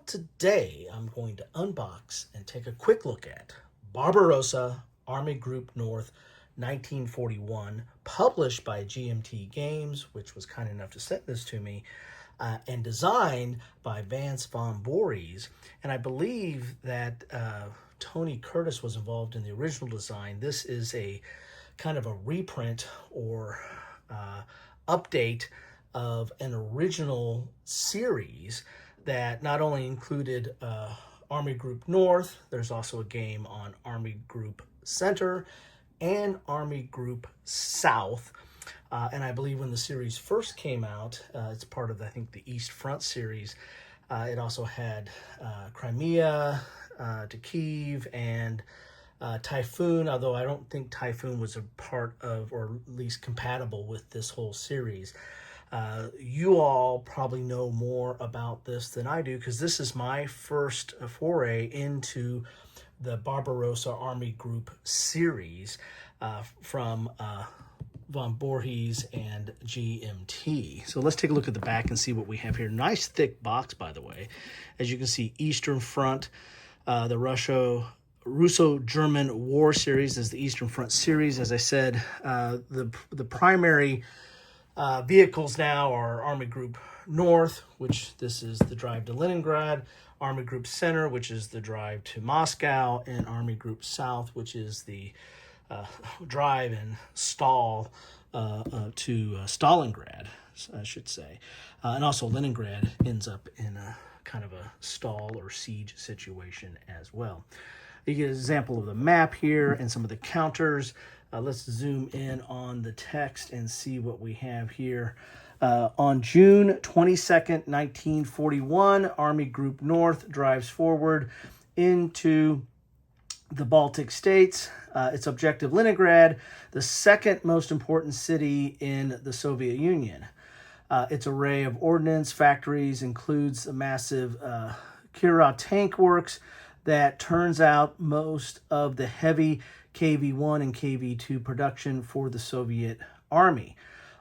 today I'm going to unbox and take a quick look at Barbarossa Army Group North 1941, published by GMT Games, which was kind enough to send this to me, and designed by Vance von Voorhees. And I believe that Tony Curtis was involved in the original design. This is a kind of a reprint or update of an original series that not only included Army Group North, there's also a game on Army Group Center and Army Group South. And I believe when the series first came out, it's part of, I think, the East Front series. It also had Crimea, Kyiv, and Typhoon, although I don't think Typhoon was a part of, or at least compatible with, this whole series. You all probably know more about this than I do, because this is my first foray into the Barbarossa Army Group series from von Voorhees and GMT. So let's take a look at the back and see what we have here. Nice thick box, by the way. As you can see, Eastern Front, the Russo-German War series is the Eastern Front series. As I said, the primary vehicles now are Army Group North, which this is the drive to Leningrad, Army Group Center, which is the drive to Moscow, and Army Group South, which is the drive and stall to Stalingrad, I should say. And also Leningrad ends up in a kind of a stall or siege situation as well. You get an example of the map here and some of the counters. Let's zoom in on the text and see what we have here. On June 22nd, 1941, Army Group North drives forward into the Baltic states. Its objective, Leningrad, the second most important city in the Soviet Union. Its array of ordnance factories includes a massive Kirov Tank Works that turns out most of the heavy KV-1 and KV-2 production for the Soviet Army.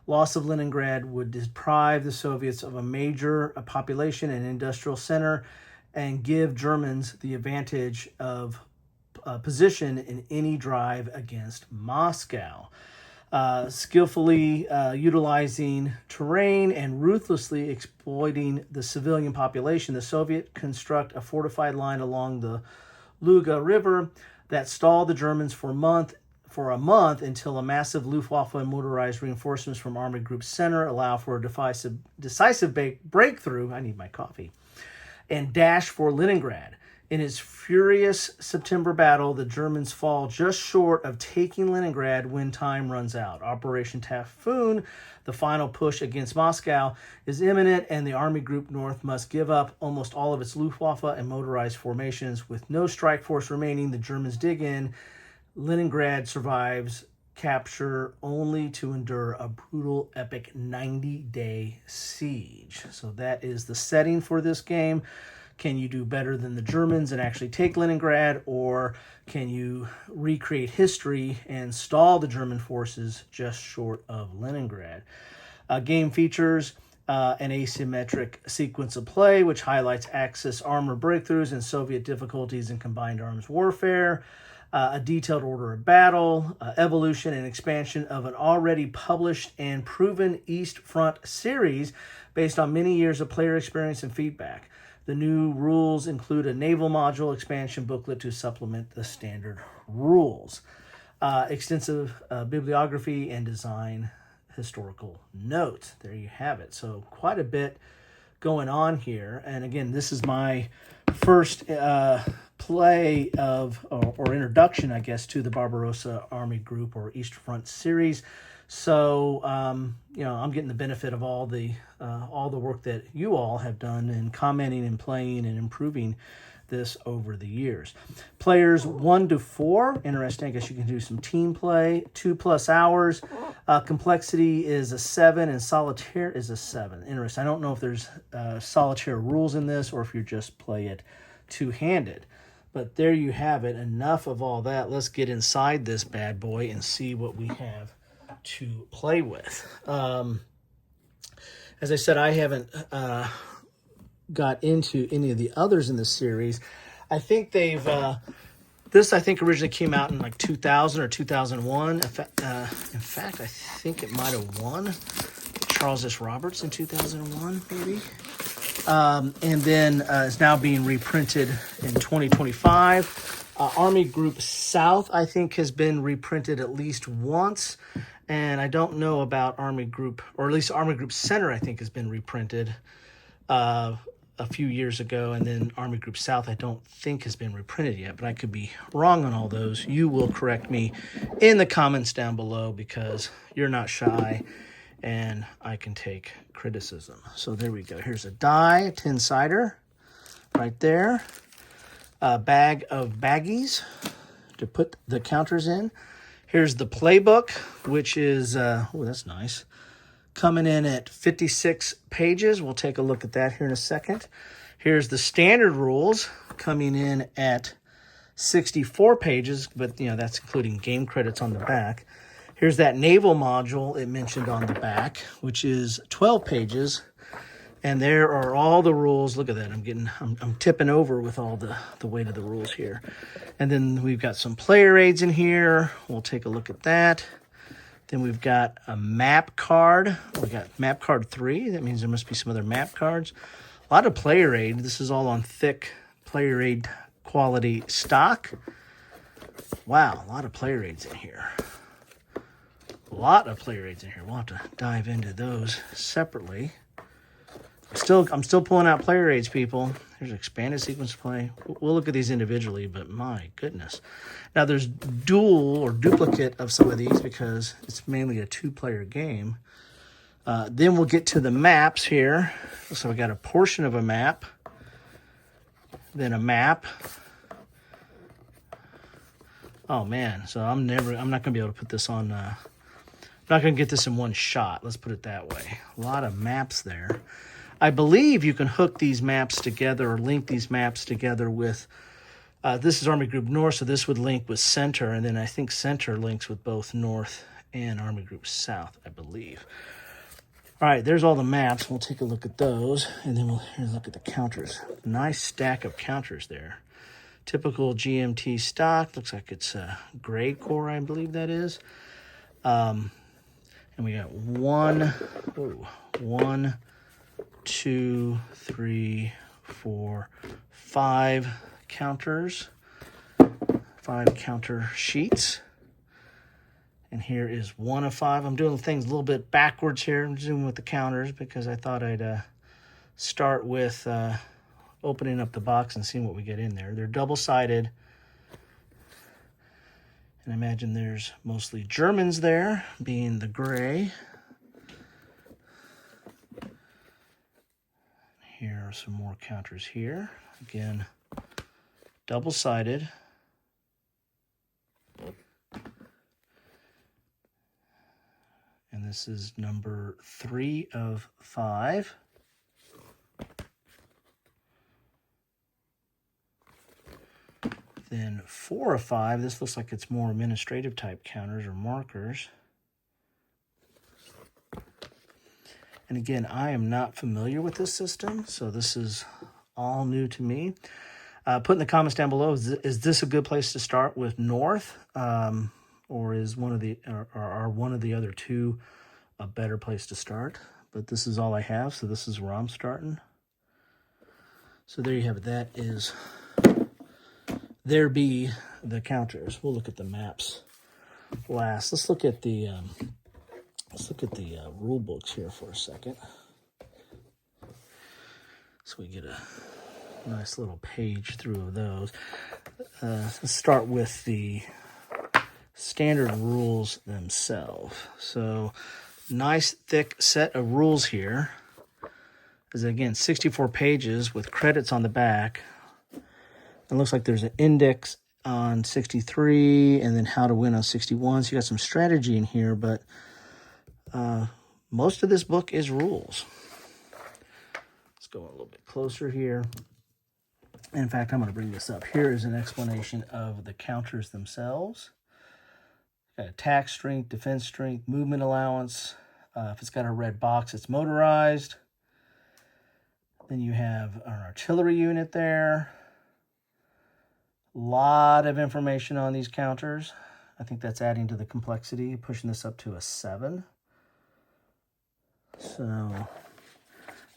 Loss of Leningrad would deprive the Soviets of a major population and industrial center and give Germans the advantage of position in any drive against Moscow. Skillfully utilizing terrain and ruthlessly exploiting the civilian population, the Soviets construct a fortified line along the Luga River that stalled the Germans for a month until a massive Luftwaffe and motorized reinforcements from Army Group Center allow for a decisive breakthrough, I need my coffee, and dash for Leningrad. In its furious September battle, the Germans fall just short of taking Leningrad when time runs out. Operation Typhoon, the final push against Moscow, is imminent, and the Army Group North must give up almost all of its Luftwaffe and motorized formations. With no strike force remaining, the Germans dig in. Leningrad survives capture only to endure a brutal, epic 90-day siege. So that is the setting for this game. Can you do better than the Germans and actually take Leningrad, or can you recreate history and stall the German forces just short of Leningrad? Game features an asymmetric sequence of play, which highlights Axis armor breakthroughs and Soviet difficulties in combined arms warfare, a detailed order of battle, evolution and expansion of an already published and proven East Front series based on many years of player experience and feedback. The new rules include a naval module expansion booklet to supplement the standard rules. Extensive bibliography and design historical notes. There you have it. So quite a bit going on here. And again, this is my first play of, or introduction, I guess, to the Barbarossa Army Group or East Front series. So, you know, I'm getting the benefit of all the work that you all have done in commenting and playing and improving this over the years. Players 1 to 4, interesting. I guess you can do some team play. 2+ hours. Complexity is a 7 and solitaire is a 7. Interesting. I don't know if there's solitaire rules in this or if you just play it two-handed. But there you have it. Enough of all that. Let's get inside this bad boy and see what we have to play with. As I said, I haven't got into any of the others in the series. I think they've this I think originally came out in like 2000 or 2001. In fact, I think it might have won Charles S. Roberts in 2001, maybe. And then is now being reprinted in 2025. Army Group South, I think, has been reprinted at least once. And I don't know about Army Group, or at least Army Group Center, I think, has been reprinted a few years ago. And then Army Group South, I don't think has been reprinted yet, but I could be wrong on all those. You will correct me in the comments down below because you're not shy and I can take criticism. So there we go. Here's a die, a 10-sider right there. A bag of baggies to put the counters in. Here's the playbook, which is, oh, that's nice. Coming in at 56 pages. We'll take a look at that here in a second. Here's the standard rules coming in at 64 pages, but you know that's including game credits on the back. Here's that naval module it mentioned on the back, which is 12 pages. And there are all the rules. Look at that. I'm tipping over with all the weight of the rules here. And then we've got some player aids in here. We'll take a look at that. Then we've got a map card. We got map card 3. That means there must be some other map cards. A lot of player aid. This is all on thick player aid quality stock. Wow, a lot of player aids in here. A lot of player aids in here. We'll have to dive into those separately. I'm still pulling out player aids, people. There's expanded sequence play. We'll look at these individually, but my goodness. Now, there's dual or duplicate of some of these because it's mainly a 2-player game. Then we'll get to the maps here. So we got a portion of a map, then a map. Oh, man. So I'm not going to be able to put this on... I'm not going to get this in one shot. Let's put it that way. A lot of maps there. I believe you can hook these maps together or link these maps together with, this is Army Group North, so this would link with Center, and then I think Center links with both North and Army Group South, I believe. All right, there's all the maps. We'll take a look at those, and then we'll look at the counters. Nice stack of counters there. Typical GMT stock. Looks like it's a gray core, I believe that is. And we got 1, 2, 3, 4, 5 counters, 5 counter sheets. And here is 1 of 5. I'm doing things a little bit backwards here. I'm zooming with the counters because I thought I'd start with opening up the box and seeing what we get in there. They're double-sided. And I imagine there's mostly Germans there, being the gray. Here are some more counters here. Again, double-sided. And this is number 3 of 5. Then 4 of 5. This looks like it's more administrative type counters or markers. And again, I am not familiar with this system, so this is all new to me. Put in the comments down below, is this a good place to start with North? Or is one of the other two a better place to start? But this is all I have, so this is where I'm starting. So there you have it. That is, there be the counters. We'll look at the maps last. Let's look at the rule books here for a second. So we get a nice little page through of those. Let's start with the standard rules themselves. So nice thick set of rules here. Is again 64 pages with credits on the back. It looks like there's an index on 63 and then how to win on 61. So you got some strategy in here, but most of this book is rules. Let's go a little bit closer here. In fact, I'm going to bring this up. Here is an explanation of the counters themselves. Got attack strength, defense strength, movement allowance. If it's got a red box, it's motorized. Then you have an artillery unit there. A lot of information on these counters. I think that's adding to the complexity, pushing this up to a 7. So,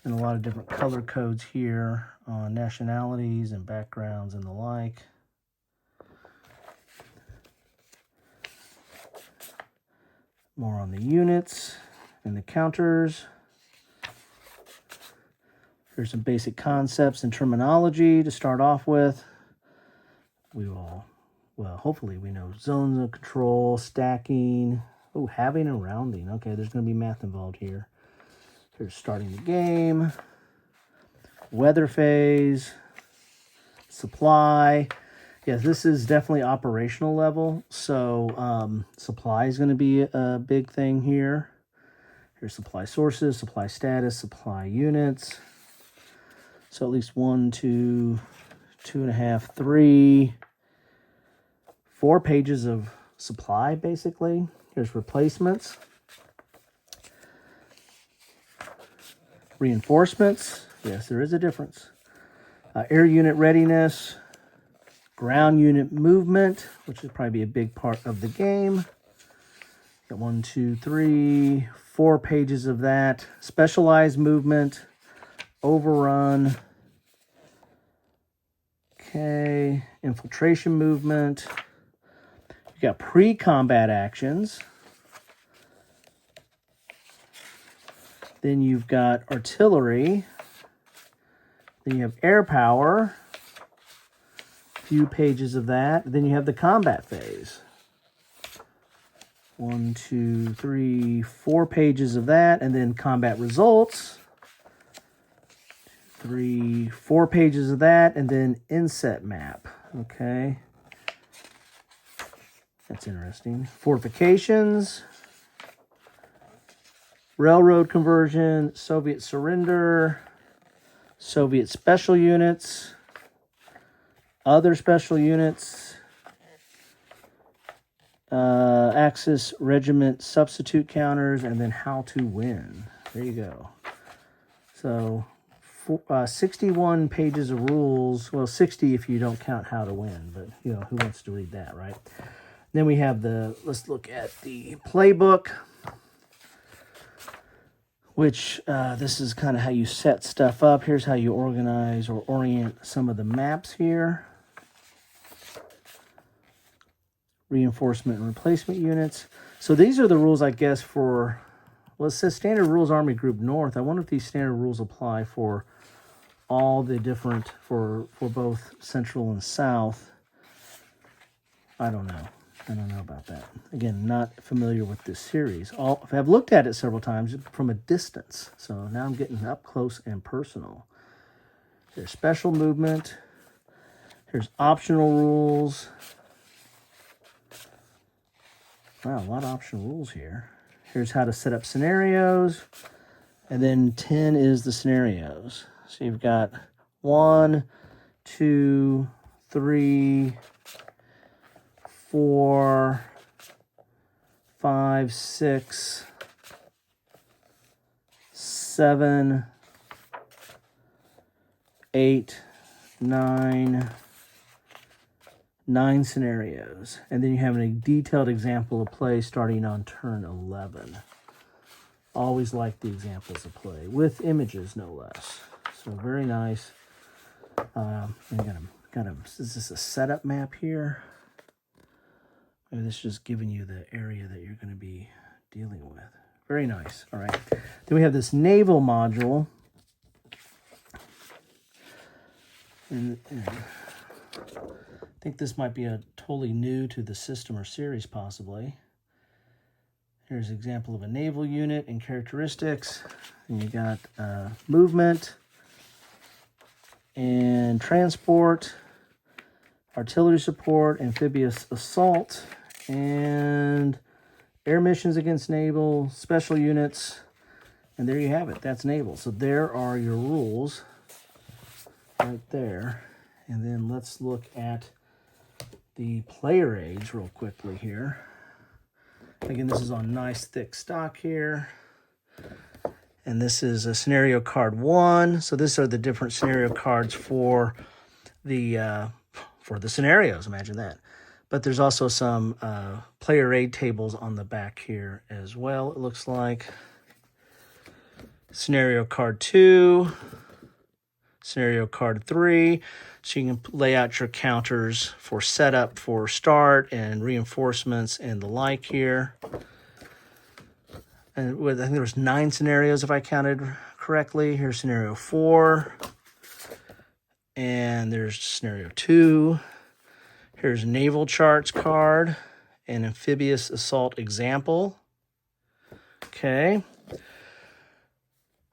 and a lot of different color codes here on nationalities and backgrounds and the like. More on the units and the counters. Here's some basic concepts and terminology to start off with. We will, well, hopefully we know zones of control, stacking, oh, halving and rounding. Okay, there's going to be math involved here. Here's starting the game, weather phase, supply. Yes, this is definitely operational level, so supply is going to be a big thing here. Here's supply sources, supply status, supply units. So at least 1, 2, 2.5, 3, 4 pages of supply, basically. Here's replacements. Reinforcements. Yes, there is a difference. Air unit readiness. Ground unit movement, which would probably be a big part of the game. Got 1, 2, 3, 4 pages of that. Specialized movement. Overrun. Okay. Infiltration movement. You got pre-combat actions. Then you've got artillery. Then you have air power. A few pages of that. Then you have the combat phase. 1, 2, 3, 4 pages of that. And then combat results. 3, 4 pages of that. And then inset map. Okay. That's interesting. Fortifications. Railroad conversion, Soviet surrender, Soviet special units, other special units, Axis regiment substitute counters, and then how to win. There you go. So 61 pages of rules. Well, 60 if you don't count how to win, but you know, who wants to read that, right? Then we have let's look at the playbook, which this is kind of how you set stuff up. Here's how you organize or orient some of the maps here. Reinforcement and replacement units. So these are the rules, I guess, for, well, it says Standard Rules Army Group North. I wonder if these standard rules apply for all the different, for both Central and South. I don't know. I don't know about that. Again, not familiar with this series. I've looked at it several times from a distance. So now I'm getting up close and personal. There's special movement. Here's optional rules. Wow, a lot of optional rules here. Here's how to set up scenarios. And then 10 is the scenarios. So you've got 1, 2, 3, 4, 5, 6, 7, 8, 9 scenarios. And then you have a detailed example of play starting on turn 11. Always like the examples of play, with images no less. So very nice. Is this a setup map here? Maybe this is just giving you the area that you're going to be dealing with. Very nice. All right. Then we have this naval module. And I think this might be a totally new to the system or series, possibly. Here's an example of a naval unit and characteristics. And you got movement and transport, artillery support, amphibious assault, and air missions against naval, special units. And there you have it. That's naval. So there are your rules right there. And then let's look at the player age real quickly here. Again, this is on nice thick stock here. And this is a scenario card 1. So these are the different scenario cards for the scenarios. Imagine that. But there's also some player aid tables on the back here as well, it looks like. Scenario card 2, scenario card 3. So you can lay out your counters for setup for start and reinforcements and the like here. And I think there was 9 scenarios if I counted correctly. Here's scenario 4. And there's scenario 2. Here's naval charts card and amphibious assault example. Okay.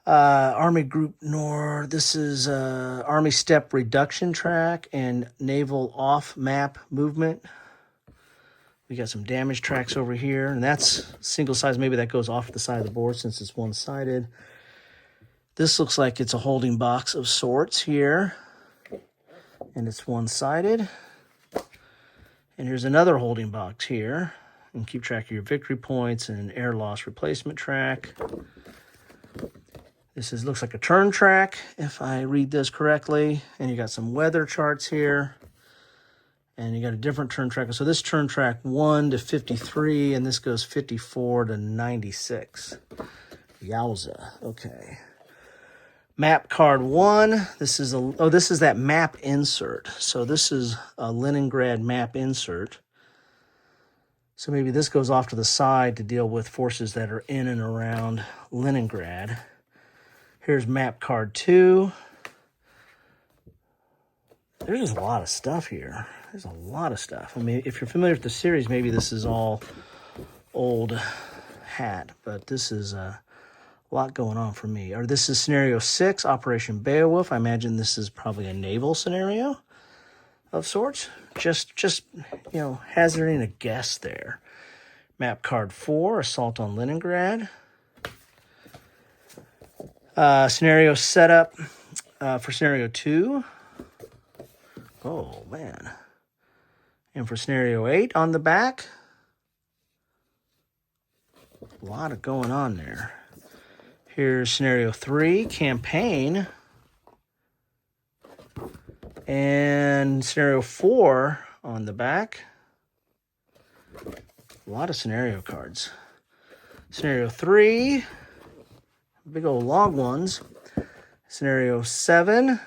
Army Group North. This is Army Step Reduction Track and Naval Off-Map Movement. We got some damage tracks over here, and that's single size. Maybe that goes off the side of the board since it's one-sided. This looks like it's a holding box of sorts here, and it's one-sided. And here's another holding box here, and keep track of your victory points and air loss replacement track. This looks like a turn track, if I read this correctly. And you got some weather charts here. And you got a different turn track. So this turn track 1 to 53, and this goes 54 to 96. Yowza. Okay. Map card 1. This is that map insert. So this is a Leningrad map insert. So maybe this goes off to the side to deal with forces that are in and around Leningrad. Here's map card 2. There's a lot of stuff here. There's a lot of stuff. I mean, if you're familiar with the series, maybe this is all old hat, but this is a lot going on for me. Or this is scenario 6, Operation Beowulf. I imagine this is probably a naval scenario of sorts. Just hazarding a guess there. Map card 4, Assault on Leningrad. Scenario setup for scenario 2. Oh, man. And for scenario 8 on the back. A lot of going on there. Here's scenario 3, campaign. And scenario 4 on the back. A lot of scenario cards. Scenario 3. Big old long ones. Scenario 7.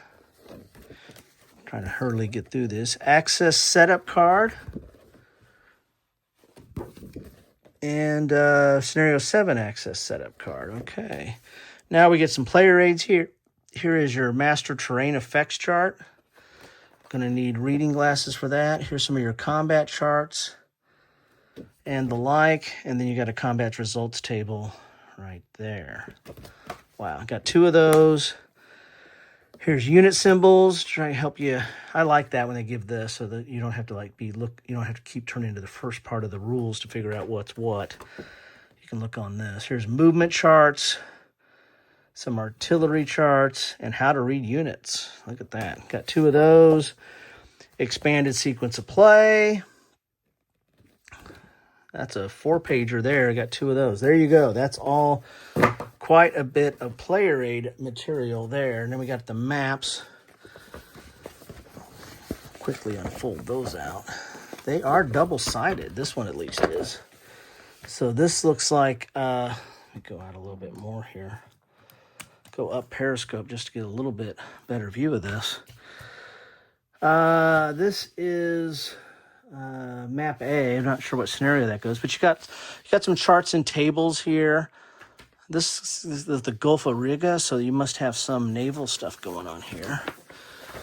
Trying to hurriedly get through this. Access setup card. And scenario 7 access setup card. Okay. Now we get some player aids here. Here is your master terrain effects chart. Going to need reading glasses for that. Here's some of your combat charts and the like. And then you got a combat results table right there. Wow, got 2 of those. Here's unit symbols, try to help you. I like that when they give this so that you don't have to you don't have to keep turning to the first part of the rules to figure out what's what. You can look on this. Here's movement charts, some artillery charts, and how to read units. Look at that. Got 2 of those. Expanded sequence of play. That's a 4-pager there. Got 2 of those. There you go. That's all. Quite a bit of player aid material there. And then we got the maps. Quickly unfold those out. They are double-sided. This one at least is. So this looks like, let me go out a little bit more here. Go up Periscope just to get a little bit better view of this. This is map A. I'm not sure what scenario that goes, but you got some charts and tables here. This is the Gulf of Riga, so you must have some naval stuff going on here.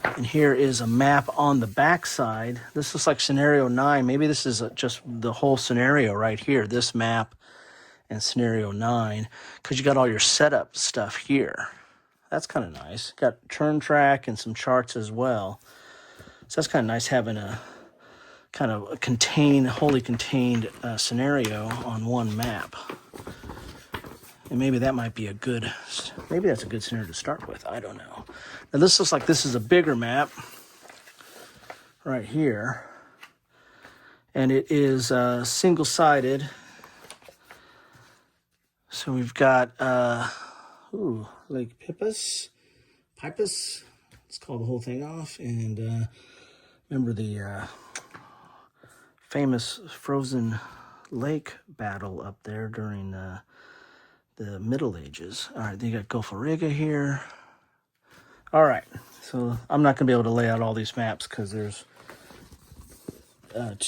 And here is a map on the back side. This looks like scenario 9. Maybe this is just the whole scenario right here, this map and scenario 9, because you got all your setup stuff here. That's kind of nice. Got turn track and some charts as well. So that's kind of nice having a kind of a wholly contained scenario on one map. And maybe that might be maybe that's a good scenario to start with. I don't know. Now this looks like this is a bigger map right here. And it is single-sided. So we've got Lake Pipus. Let's call the whole thing off. And remember the famous frozen lake battle up there during the Middle Ages. All right, then you got Gulf of Riga here. All right, so I'm not going to be able to lay out all these maps because there's not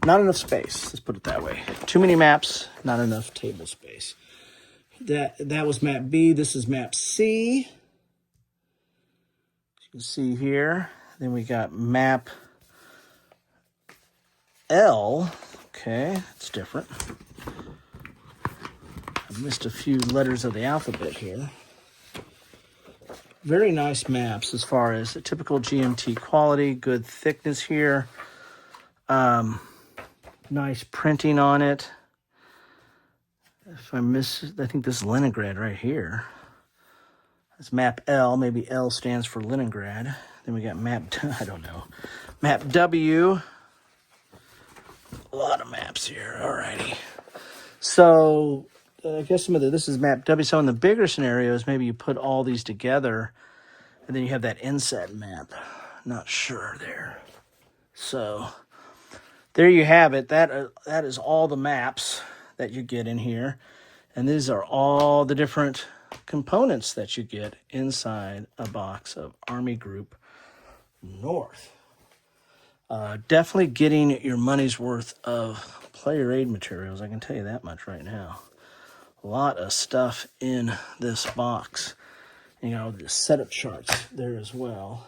enough space. Let's put it that way. Too many maps, not enough table space. That was map B. This is map C. You can see here. Then we got map L. Okay, it's different. I missed a few letters of the alphabet here. Very nice maps as far as the typical GMT quality, good thickness here. Nice printing on it. If I think this is Leningrad right here. That's map L. Maybe L stands for Leningrad. Then we got map, I don't know. Map W. A lot of maps here. Alrighty. So I guess this is map W. So in the bigger scenarios, maybe you put all these together and then you have that inset map. Not sure there. So there you have it. That is all the maps that you get in here. And these are all the different components that you get inside a box of Army Group North. Definitely getting your money's worth of player aid materials. I can tell you that much right now. A lot of stuff in this box. You know, the setup charts there as well.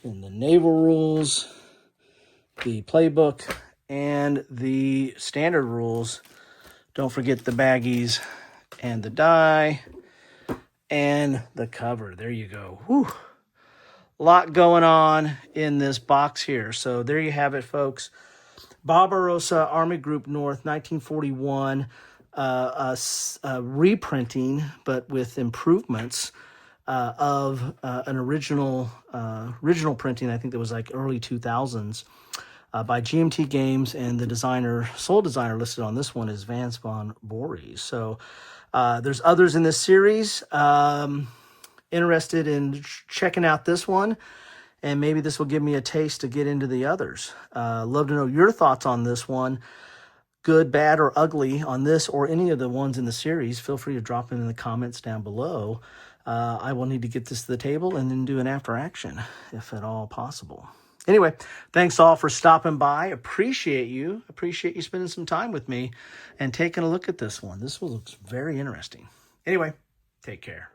And the naval rules, the playbook, and the standard rules. Don't forget the baggies and the die and the cover. There you go. Whew. A lot going on in this box here. So there you have it, folks. Barbarossa Army Group North, 1941. Reprinting, but with improvements of an original printing. I think that was like early 2000s by GMT Games, and the sole designer listed on this one is Vance von Voorhees. So there's others in this series. Interested in checking out this one, and maybe this will give me a taste to get into the others. Love to know your thoughts on this one. Good, bad, or ugly on this or any of the ones in the series. Feel free to drop them in the comments down below. I will need to get this to the table and then do an after action, if at all possible. Anyway, thanks all for stopping by. Appreciate you spending some time with me and taking a look at this one. This one looks very interesting. Anyway, take care.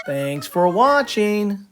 Thanks for watching.